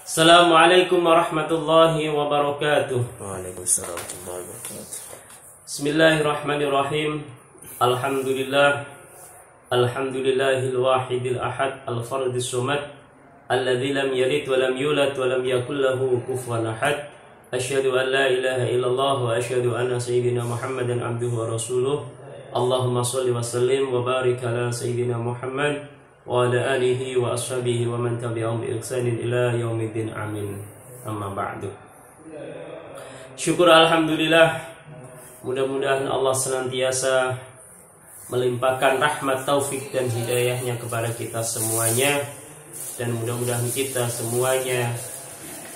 Assalamualaikum warahmatullahi wabarakatuh. Waalaikumsalam warahmatullahi wabarakatuh. Bismillahirrahmanirrahim. Alhamdulillahil wahidil ahad al-fardis somad alladzi lam yalid wa lam yulad wa lam yakul lahu kufuwan ahad. Asyhadu an la ilaha illallah wa asyhadu anna sayyidina Muhammadan abduhu wa rasuluh. Allahumma shalli wa sallim wa barik ala sayyidina Muhammad wa ala alihi wa ashabihi wa man tabi'ahum bi ihsanin ila yaumiddin, amin. Amma ba'du. Syukur alhamdulillah, mudah-mudahan Allah senantiasa melimpahkan rahmat, taufik dan hidayahnya kepada kita semuanya, dan mudah-mudahan kita semuanya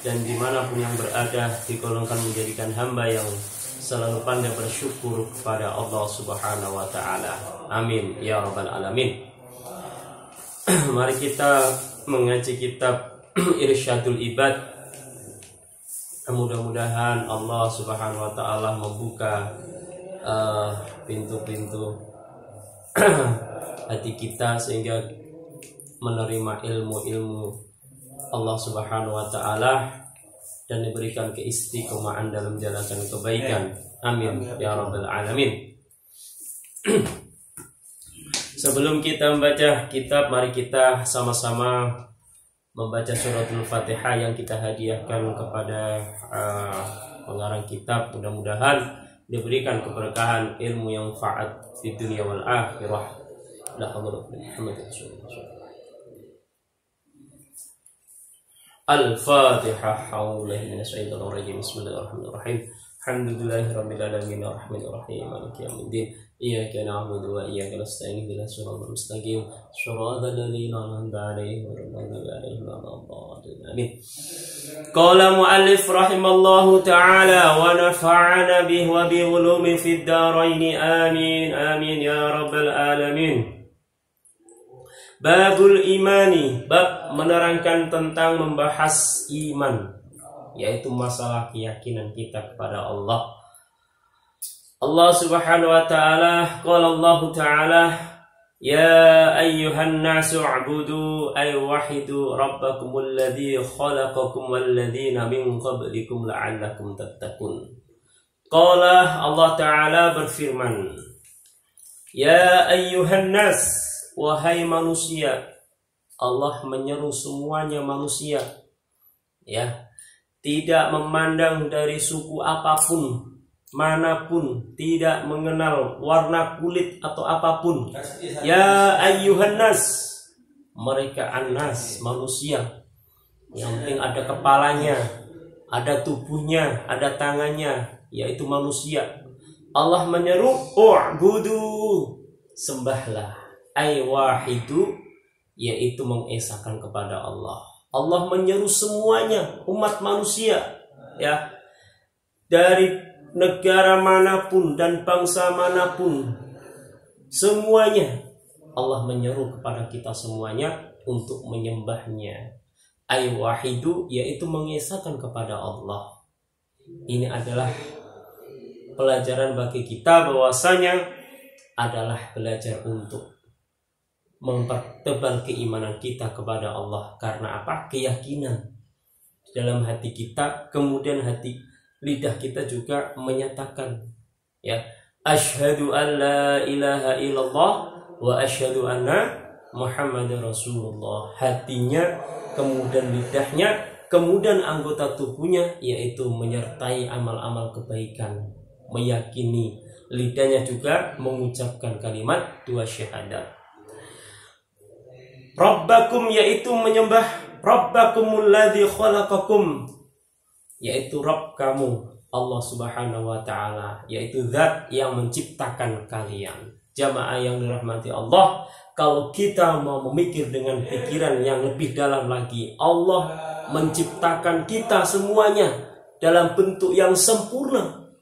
dan dimanapun yang berada digolongkan menjadikan hamba yang selalu pandai bersyukur kepada Allah Subhanahu wa ta'ala, amin ya rabbal alamin. Mari kita mengaji kitab Irsyadul Ibad. Mudah-mudahan Allah Subhanahu wa ta'ala membuka pintu-pintu hati kita sehingga menerima ilmu-ilmu Allah Subhanahu wa ta'ala dan diberikan keistiqomahan dalam menjalankan kebaikan, amin ya rabbal alamin. Sebelum kita membaca kitab, mari kita sama-sama membaca suratul Fatihah yang kita hadiahkan kepada pengarang kitab. Mudah-mudahan diberikan keberkahan ilmu yang manfaat di dunia wal akhirah. Al-Fatihah. Bismillahirrahmanirrahim. Alhamdulillahirabbil alamin arrahmanir rahim maliki yaumiddin. Iyyaka na'budu wa iyyaka nasta'in ihdinas siratal mustaqim siratal ladzina an'amta 'alaihim ghairil maghdubi 'alaihim waladdallin. Amin. Qala muallif rahimallahu ta'ala wa nafa'ana bihi wa bi ulumi fid dharain, amin amin ya rabbal alamin. Babul imani, bab menerangkan tentang membahas iman, yaitu masalah keyakinan kita kepada Allah. Allah Subhanahu wa ta'ala qala Allah ta'ala ya ayyuhan nasu u'budu ay wahidu rabbakumul ladzi khalaqakum wal ladzina min qablikum la'allakum tattaqun. Qala Allah ta'ala berfirman, ya ayyuhan nas, wahai manusia. Allah menyeru semuanya manusia, ya, tidak memandang dari suku apapun, manapun, tidak mengenal warna kulit atau apapun. Ya ayyuhan nas, mereka annas, manusia. Yang penting ada kepalanya, ada tubuhnya, ada tangannya, yaitu manusia. Allah menyeru u'budu, sembahlah, ay wahidu, yaitu mengesahkan kepada Allah. Allah menyeru semuanya, umat manusia, ya, dari negara manapun dan bangsa manapun, semuanya Allah menyeru kepada kita semuanya untuk menyembahnya. Ay wahidu, yaitu mengesahkan kepada Allah. Ini adalah pelajaran bagi kita, bahwasanya adalah belajar untuk mempertebal keimanan kita kepada Allah. Karena apa? Keyakinan dalam hati kita, kemudian lidah kita juga menyatakan, ya, asyhadu an la ilaha illallah wa asyhadu anna Muhammadar Rasulullah. Hatinya, kemudian lidahnya, kemudian anggota tubuhnya, yaitu menyertai amal-amal kebaikan, meyakini. Lidahnya juga mengucapkan kalimat dua syahadat. Rabbakum, yaitu menyembah Rabbakumul ladzi khalaqakum, yaitu Rabb kamu, Allah Subhanahu wa ta'ala, yaitu zat yang menciptakan kalian. Jamaah yang dirahmati Allah, kalau kita mau memikir dengan pikiran yang lebih dalam lagi, Allah menciptakan kita semuanya dalam bentuk yang sempurna,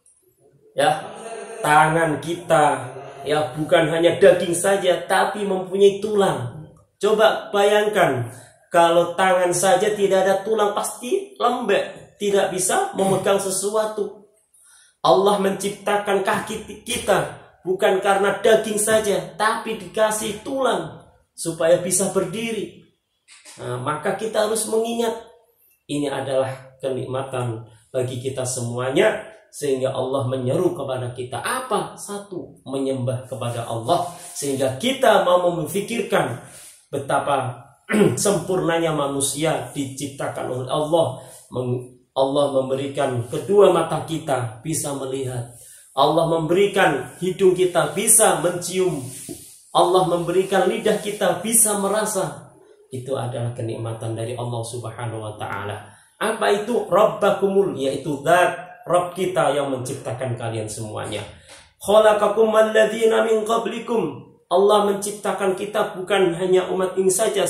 ya. Tangan kita, ya, bukan hanya daging saja, tapi mempunyai tulang. Coba bayangkan, kalau tangan saja tidak ada tulang, pasti lembek, tidak bisa memegang sesuatu. Allah menciptakan kaki kita bukan karena daging saja, tapi dikasih tulang supaya bisa berdiri. Nah, maka kita harus mengingat Ini adalah kenikmatan bagi kita semuanya, sehingga Allah menyeru kepada kita apa? Satu, menyembah kepada Allah, sehingga kita mau memikirkan betapa sempurnanya manusia diciptakan oleh Allah. Allah memberikan kedua mata kita bisa melihat, Allah memberikan hidung kita bisa mencium, Allah memberikan lidah kita bisa merasa. Itu adalah kenikmatan dari Allah Subhanahu wa ta'ala. Apa itu? Rabbakumul, yaitu zat Rabb kita yang menciptakan kalian semuanya. Khalaqakum walladzina min qablikum. Allah menciptakan kita bukan hanya umat ini saja,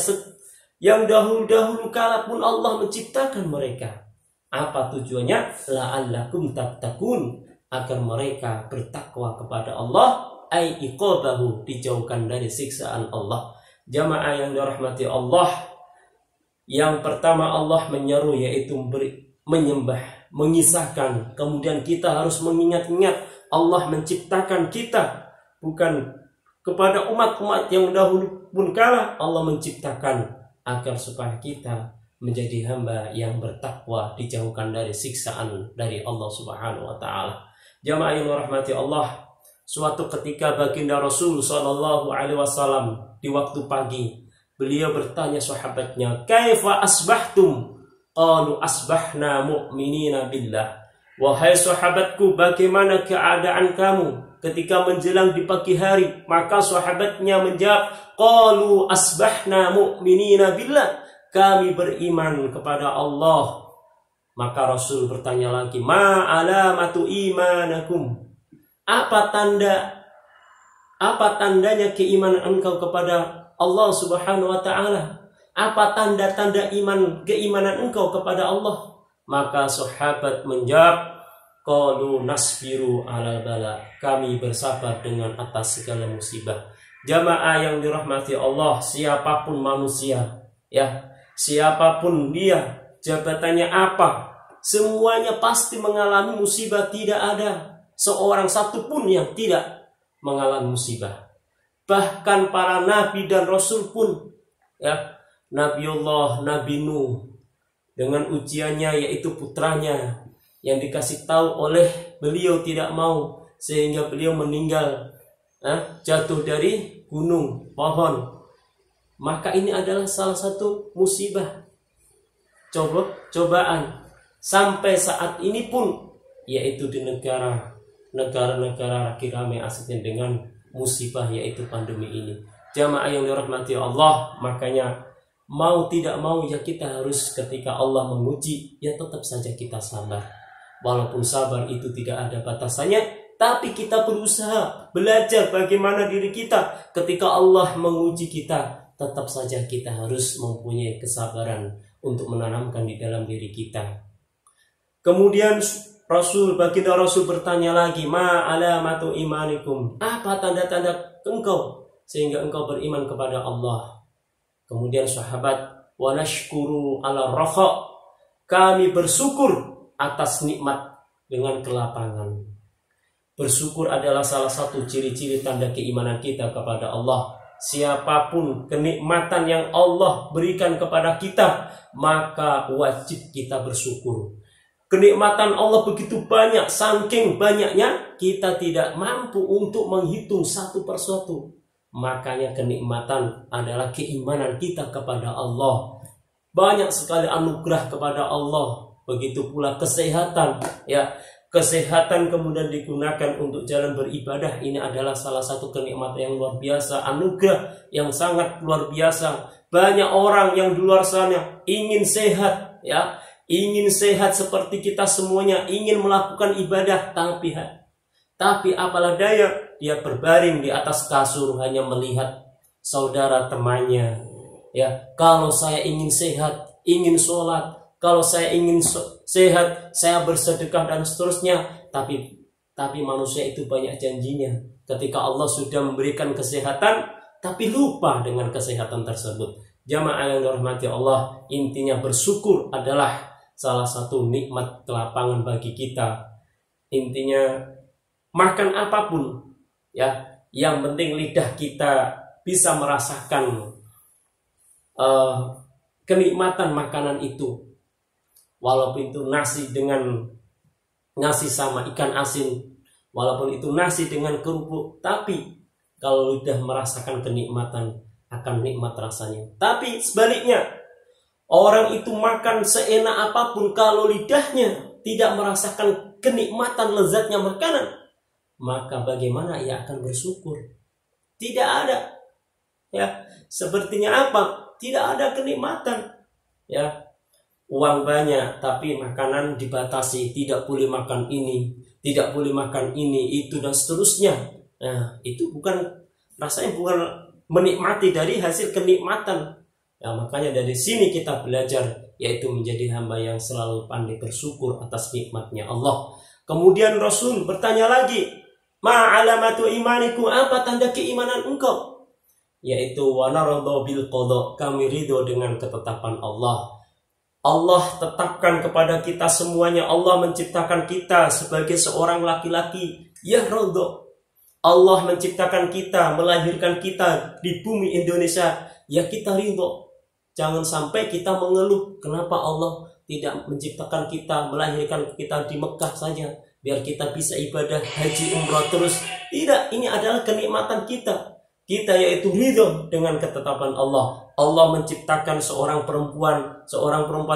yang dahulu-dahulu kala pun Allah menciptakan mereka. Apa tujuannya? La'allakum tattaqun, agar mereka bertakwa kepada Allah, ai iqabahu, dijauhkan dari siksaan Allah. Jamaah yang dirahmati Allah, yang pertama Allah menyeru yaitu menyembah, mengisahkan. Kemudian kita harus mengingat-ingat Allah menciptakan kita bukan kepada umat-umat yang dahulu pun kala. Allah menciptakan agar supaya kita menjadi hamba yang bertakwa, dijauhkan dari siksaan dari Allah Subhanahu wa ta'ala. Jamaah yang dirahmati Allah, suatu ketika baginda Rasul sallallahu alaihi wasallam di waktu pagi, beliau bertanya sahabatnya, "Kaifa asbahtum?" Qalu asbahna mu'minina billah. Wahai sahabatku, bagaimana keadaan kamu ketika menjelang di pagi hari? Maka sahabatnya menjawab, qalu asbahna mu'minina billah. Kami beriman kepada Allah. Maka Rasul bertanya lagi, ma alamatu imanakum? Apa tandanya keimanan engkau kepada Allah Subhanahu wa ta'ala? Apa tanda-tanda keimanan engkau kepada Allah? Maka sahabat menjawab, qalu nasbiru ala bala. Kami bersabar dengan atas segala musibah. Jamaah yang dirahmati Allah, siapapun manusia, ya, siapapun dia, jabatannya apa, semuanya pasti mengalami musibah. Tidak ada seorang satu pun yang tidak mengalami musibah. Bahkan para nabi dan rasul pun, ya, Nabiullah Nabi Nuh dengan ujiannya yaitu putranya yang dikasih tahu oleh beliau tidak mau, sehingga beliau meninggal, jatuh dari gunung pohon. Maka ini adalah salah satu musibah, cobaan sampai saat ini pun, yaitu di negara-negara lagi ramai asetnya dengan musibah yaitu pandemi ini. Jamaah yang dirahmati Allah, makanya mau tidak mau ya kita harus, ketika Allah menguji ya tetap saja kita sabar. Walaupun sabar itu tidak ada batasannya, tapi kita berusaha belajar bagaimana diri kita ketika Allah menguji kita. Tetap saja kita harus mempunyai kesabaran untuk menanamkan di dalam diri kita. Kemudian baginda Rasul bertanya lagi, ma alamatu imanikum? Apa tanda-tanda engkau sehingga engkau beriman kepada Allah? Kemudian sahabat, wa nashkuru ala rafa. Kami bersyukur atas nikmat dengan kelapangan. Bersyukur adalah salah satu ciri-ciri tanda keimanan kita kepada Allah. Siapapun kenikmatan yang Allah berikan kepada kita, maka wajib kita bersyukur. Kenikmatan Allah begitu banyak, saking banyaknya kita tidak mampu untuk menghitung satu persatu. Makanya kenikmatan adalah keimanan kita kepada Allah. Banyak sekali anugerah kepada Allah. Begitu pula kesehatan, ya, kesehatan kemudian digunakan untuk jalan beribadah. Ini adalah salah satu kenikmatan yang luar biasa, anugerah yang sangat luar biasa. Banyak orang yang di luar sana ingin sehat, ya, ingin sehat seperti kita semuanya, ingin melakukan ibadah, tapi apalah daya, dia berbaring di atas kasur hanya melihat saudara temannya. Ya, kalau saya ingin sehat, ingin sholat, kalau saya ingin sehat, saya bersedekah dan seterusnya. Tapi manusia itu banyak janjinya. Ketika Allah sudah memberikan kesehatan, tapi lupa dengan kesehatan tersebut. Jamaah yang dirahmati Allah, intinya bersyukur adalah salah satu nikmat kelapangan bagi kita. Intinya makan apapun, ya, yang penting lidah kita bisa merasakan kenikmatan makanan itu. walaupun itu nasi sama ikan asin, walaupun itu nasi dengan kerupuk, tapi kalau lidah merasakan kenikmatan, akan nikmat rasanya. Tapi sebaliknya, orang itu makan seenak apapun, kalau lidahnya tidak merasakan kenikmatan lezatnya makanan, maka bagaimana ia akan bersyukur? Tidak ada. Ya, sepertinya apa? Tidak ada kenikmatan. Ya, uang banyak tapi makanan dibatasi, tidak boleh makan ini, tidak boleh makan ini, itu dan seterusnya. Nah, itu rasanya bukan menikmati dari hasil kenikmatan. Ya, makanya dari sini kita belajar, yaitu menjadi hamba yang selalu pandai bersyukur atas nikmatnya Allah. Kemudian Rasul bertanya lagi, ma alamatu imaniku, apa tanda keimanan engkau? Yaitu wa naradha bil qada, kami ridho dengan ketetapan Allah. Allah tetapkan kepada kita semuanya. Allah menciptakan kita sebagai seorang laki-laki, ya ridho. Allah menciptakan kita, melahirkan kita di bumi Indonesia, ya kita ridho. Jangan sampai kita mengeluh, kenapa Allah tidak menciptakan kita, melahirkan kita di Mekah saja, biar kita bisa ibadah haji umrah terus. Tidak, ini adalah kenikmatan kita. Kita yaitu ridho dengan ketetapan Allah. Allah menciptakan seorang perempuan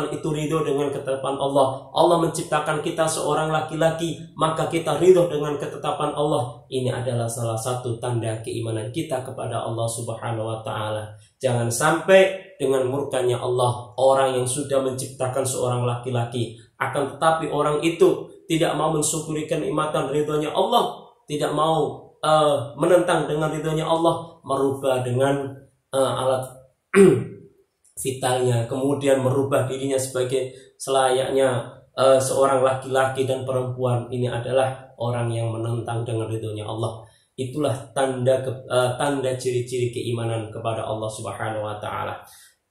itu ridho dengan ketetapan Allah. Allah menciptakan kita seorang laki-laki, maka kita ridho dengan ketetapan Allah. Ini adalah salah satu tanda keimanan kita kepada Allah Subhanahu wa Ta'ala. Jangan sampai dengan murkanya Allah, orang yang sudah menciptakan seorang laki-laki, akan tetapi orang itu tidak mau mensyukuri kenikmatan ridhonya Allah, tidak mau menentang dengan ridhonya Allah, merubah dengan alat vitalnya, kemudian merubah dirinya sebagai selayaknya seorang laki-laki dan perempuan. Ini adalah orang yang menentang dengan ridhonya Allah. Itulah tanda ciri-ciri keimanan kepada Allah Subhanahu wa Ta'ala.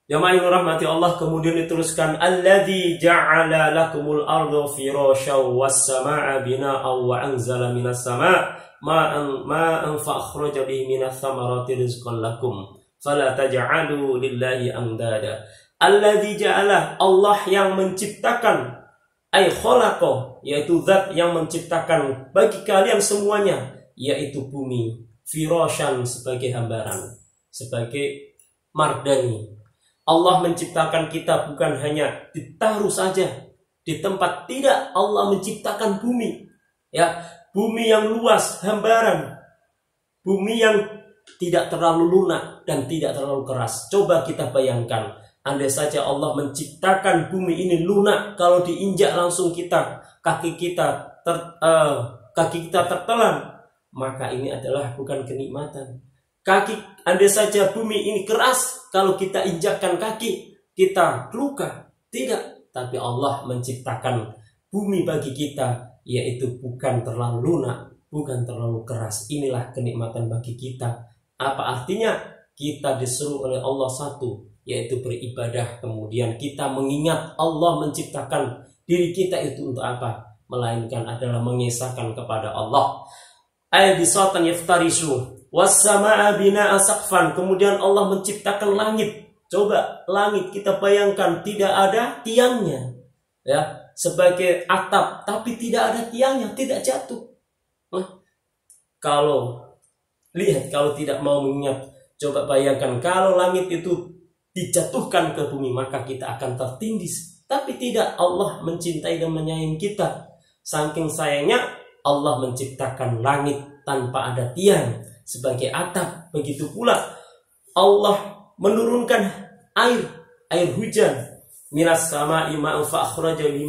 Jamaah yang rahmati Allah, kemudian diteruskan, alladzi ja'ala lakumul arda firasyaw was samaa'a bina'aw wa anzala minas sama' ma'an fa'akhraja bihi minas thamarati rizqan lakum fala taj'alu lillahi andada. Alladzi ja'ala, Allah yang menciptakan, ay khalaqa, yaitu zat yang menciptakan bagi kalian semuanya, yaitu bumi, firasyan sebagai hambaran, sebagai mardani. Allah menciptakan kita bukan hanya ditaruh saja di tempat, tidak. Allah menciptakan bumi, ya, bumi yang luas, hambaran, bumi yang tidak terlalu lunak dan tidak terlalu keras. Coba kita bayangkan, andai saja Allah menciptakan bumi ini lunak, kalau diinjak langsung kaki kita tertelan, maka ini adalah bukan kenikmatan. Andai saja bumi ini keras, kalau kita injakkan kaki, kita luka. Tidak, tapi Allah menciptakan bumi bagi kita, yaitu bukan terlalu lunak, bukan terlalu keras. Inilah kenikmatan bagi kita. Apa artinya? Kita disuruh oleh Allah satu, yaitu beribadah. Kemudian kita mengingat Allah menciptakan diri kita itu untuk apa? Melainkan adalah mengesahkan kepada Allah. Aybisatan yaftarisu was-samaa'a binaa'a saqfan. Kemudian Allah menciptakan langit. Coba langit kita bayangkan, tidak ada tiangnya, ya, sebagai atap, tapi tidak ada tiangnya, tidak jatuh. Kalau tidak mau mengingat, coba bayangkan kalau langit itu dijatuhkan ke bumi, maka kita akan tertindis. Tapi tidak, Allah mencintai dan menyayangi kita. Saking sayangnya Allah menciptakan langit tanpa ada tiang sebagai atap. Begitu pula Allah menurunkan air hujan, minas sama'i ma'an fa'akhraja bihi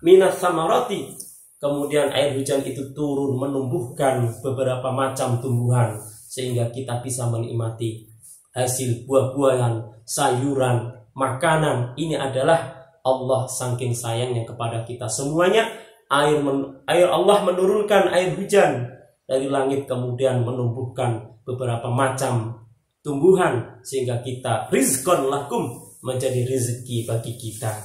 minas samarati. Kemudian air hujan itu turun menumbuhkan beberapa macam tumbuhan, sehingga kita bisa menikmati hasil buah-buahan, sayuran, makanan. Ini adalah Allah saking sayangnya kepada kita semuanya. Allah menurunkan air hujan dari langit, kemudian menumbuhkan beberapa macam tumbuhan, sehingga kita rizqan lakum, menjadi rezeki bagi kita.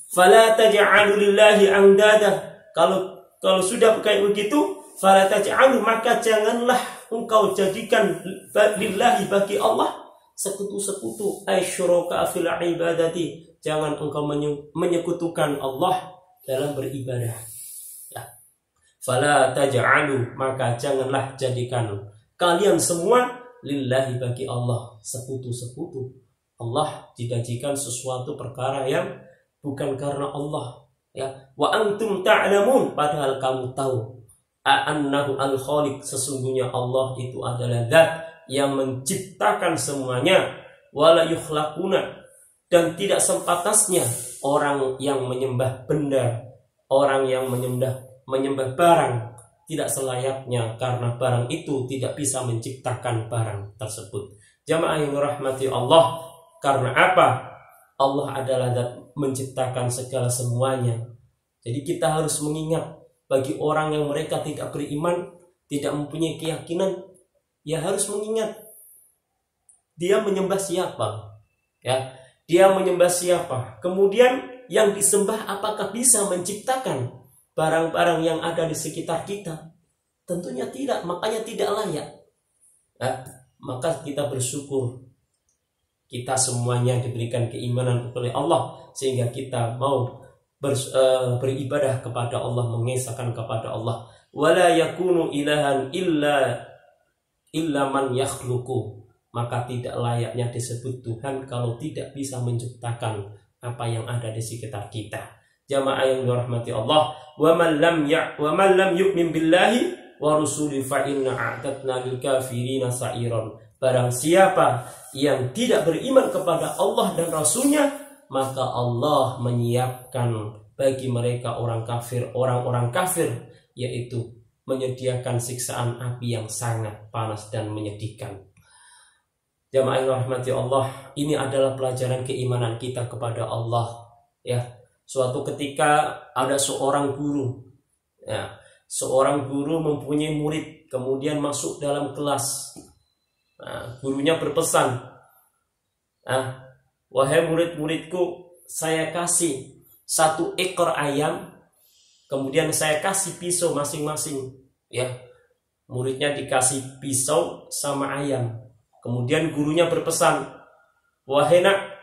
Fala taj'alu lillahi andada. Kalau sudah kayak begitu, fala taj'alu, maka janganlah engkau jadikan lillahi bagi Allah sekutu-sekutu, asyuraka fil ibadati, jangan engkau menyekutukan Allah dalam beribadah. Ya. Fala taj'alu, maka janganlah jadikan kalian semua lillahi, bagi Allah, sekutu-sekutu. Allah dijadikan sesuatu perkara yang bukan karena Allah. Ya, wa antum ta'lamun, padahal kamu tahu, annahu al-khaliq, sesungguhnya Allah itu adalah zat yang menciptakan semuanya, wala yukhlaquna, dan tidak sepantasnya orang yang menyembah benda, orang yang menyembah barang, tidak selayaknya, karena barang itu tidak bisa menciptakan barang tersebut. Jamaah yang dirahmati Allah, karena apa? Allah adalah zat menciptakan segala semuanya. Jadi kita harus mengingat, bagi orang yang mereka tidak beriman, tidak mempunyai keyakinan, ya harus mengingat dia menyembah siapa, ya, dia menyembah siapa. Kemudian yang disembah apakah bisa menciptakan barang-barang yang ada di sekitar kita? Tentunya tidak, makanya tidak layak. Ya, maka kita bersyukur kita semuanya diberikan keimanan oleh Allah, sehingga kita mau beribadah kepada Allah, mengesahkan kepada Allah. Wala yakunu ilahan illa man yakhluqu, maka tidak layaknya disebut Tuhan kalau tidak bisa menciptakan apa yang ada di sekitar kita. Jamaah yang dirahmati Allah, wa man lam yu'min billahi wa rusuli fa inna a'tadna lil kafirina sa'iran. Barang siapa yang tidak beriman kepada Allah dan Rasulnya, maka Allah menyiapkan bagi mereka orang-orang kafir, yaitu menyediakan siksaan api yang sangat panas dan menyedihkan. Jamaah yang rahmati Allah, ini adalah pelajaran keimanan kita kepada Allah. Ya, suatu ketika ada seorang guru, ya, seorang guru mempunyai murid, kemudian masuk dalam kelas. Nah, gurunya berpesan, wahai murid-muridku, saya kasih 1 ekor ayam, kemudian saya kasih pisau masing-masing. Ya, muridnya dikasih pisau sama ayam. Kemudian gurunya berpesan, wahai nak,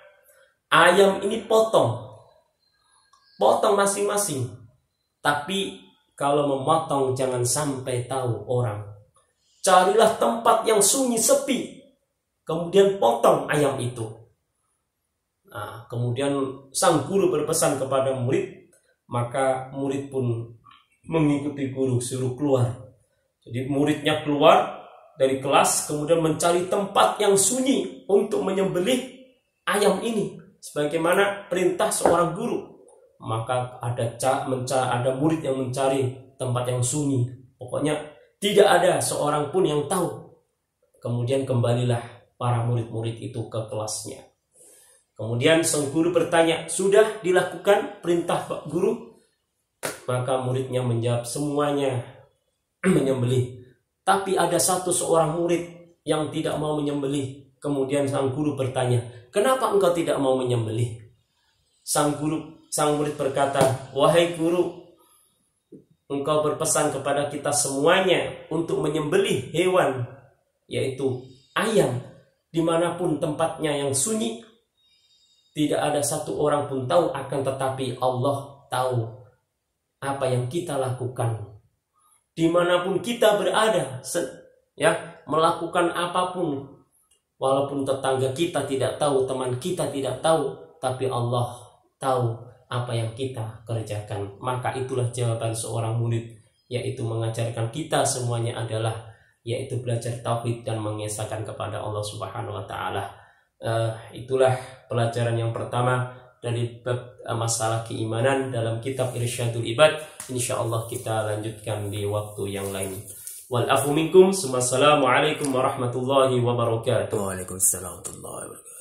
ayam ini potong masing-masing. Tapi kalau memotong jangan sampai tahu orang. Carilah tempat yang sunyi sepi, kemudian potong ayam itu. Nah, kemudian sang guru berpesan kepada murid, maka murid pun mengikuti guru, suruh keluar. Jadi muridnya keluar dari kelas, kemudian mencari tempat yang sunyi untuk menyembelih ayam ini, sebagaimana perintah seorang guru. Maka ada murid yang mencari tempat yang sunyi. Pokoknya tidak ada seorang pun yang tahu. Kemudian kembalilah para murid-murid itu ke kelasnya. Kemudian sang guru bertanya, sudah dilakukan perintah Pak Guru? Maka muridnya menjawab, semuanya menyembelih. Tapi ada seorang murid yang tidak mau menyembelih. Kemudian sang guru bertanya, kenapa engkau tidak mau menyembelih? Sang murid berkata, wahai guru, engkau berpesan kepada kita semuanya untuk menyembelih hewan, yaitu ayam, dimanapun tempatnya yang sunyi. Tidak ada satu orang pun tahu, akan tetapi Allah tahu apa yang kita lakukan. Dimanapun kita berada, ya, melakukan apapun, walaupun tetangga kita tidak tahu, teman kita tidak tahu, tapi Allah tahu apa yang kita kerjakan. Maka itulah jawaban seorang murid, yaitu mengajarkan kita semuanya adalah, yaitu belajar tauhid dan mengesahkan kepada Allah Subhanahu wa Ta'ala. Itulah pelajaran yang pertama dari bab masalah keimanan dalam kitab Irsyadul Ibad. InsyaAllah kita lanjutkan di waktu yang lain. Wal afu minkum. Assalamualaikum warahmatullahi wabarakatuh. Waalaikumsalam warahmatullahi wabarakatuh.